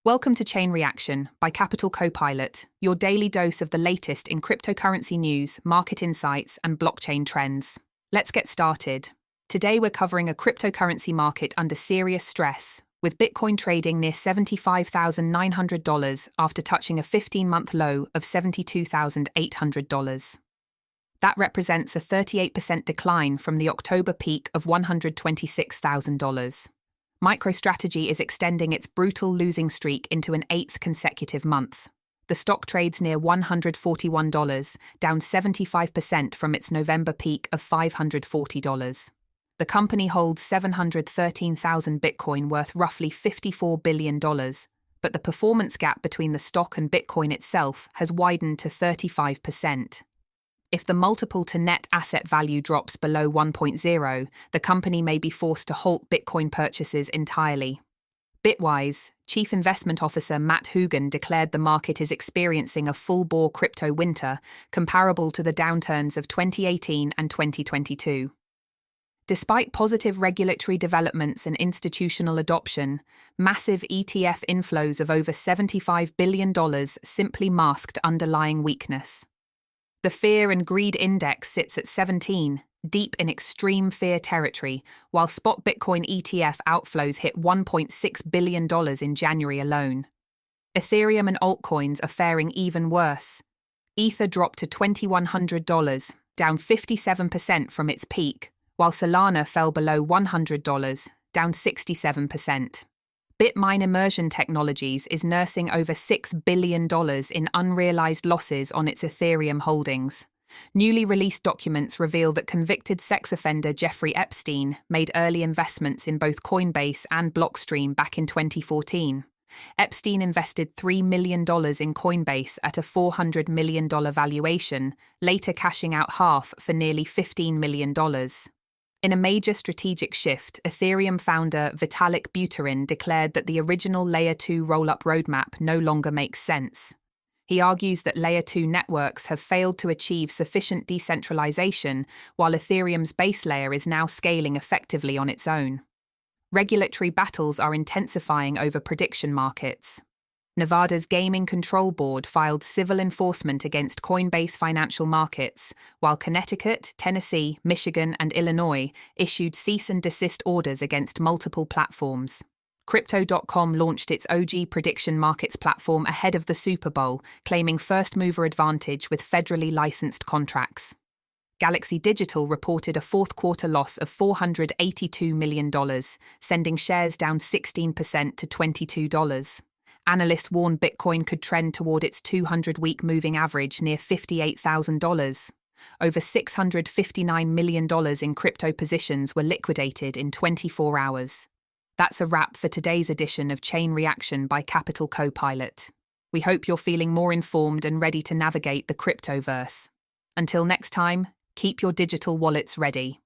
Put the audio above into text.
Welcome to Chain Reaction by Capital Copilot, your daily dose of the latest in cryptocurrency news, market insights, and blockchain trends. Let's get started. Today we're covering a cryptocurrency market under serious stress, with Bitcoin trading near $75,900 after touching a 15-month low of $72,800. That represents a 38% decline from the October peak of $126,000. MicroStrategy is extending its brutal losing streak into an eighth consecutive month. The stock trades near $141, down 75% from its November peak of $540. The company holds 713,000 Bitcoin worth roughly $54 billion, but the performance gap between the stock and Bitcoin itself has widened to 35%. If the multiple to net asset value drops below 1.0, the company may be forced to halt Bitcoin purchases entirely. Bitwise Chief Investment Officer Matt Hoogan declared the market is experiencing a full-bore crypto winter, comparable to the downturns of 2018 and 2022. Despite positive regulatory developments and institutional adoption, massive ETF inflows of over $75 billion simply masked underlying weakness. The Fear and Greed Index sits at 17, deep in extreme fear territory, while spot Bitcoin ETF outflows hit $1.6 billion in January alone. Ethereum and altcoins are faring even worse. Ether dropped to $2,100, down 57% from its peak, while Solana fell below $100, down 67%. Bitmine Immersion Technologies is nursing over $6 billion in unrealized losses on its Ethereum holdings. Newly released documents reveal that convicted sex offender Jeffrey Epstein made early investments in both Coinbase and Blockstream back in 2014. Epstein invested $3 million in Coinbase at a $400 million valuation, later cashing out half for nearly $15 million. In a major strategic shift, Ethereum founder Vitalik Buterin declared that the original Layer 2 roll-up roadmap no longer makes sense. He argues that Layer 2 networks have failed to achieve sufficient decentralization, while Ethereum's base layer is now scaling effectively on its own. Regulatory battles are intensifying over prediction markets. Nevada's Gaming Control Board filed civil enforcement against Coinbase Financial Markets, while Connecticut, Tennessee, Michigan, and Illinois issued cease and desist orders against multiple platforms. Crypto.com launched its OG prediction markets platform ahead of the Super Bowl, claiming first-mover advantage with federally licensed contracts. Galaxy Digital reported a fourth-quarter loss of $482 million, sending shares down 16% to $22. Analysts warn Bitcoin could trend toward its 200-week moving average near $58,000. Over $659 million in crypto positions were liquidated in 24 hours. That's a wrap for today's edition of Chain Reaction by Capital Copilot. We hope you're feeling more informed and ready to navigate the cryptoverse. Until next time, keep your digital wallets ready.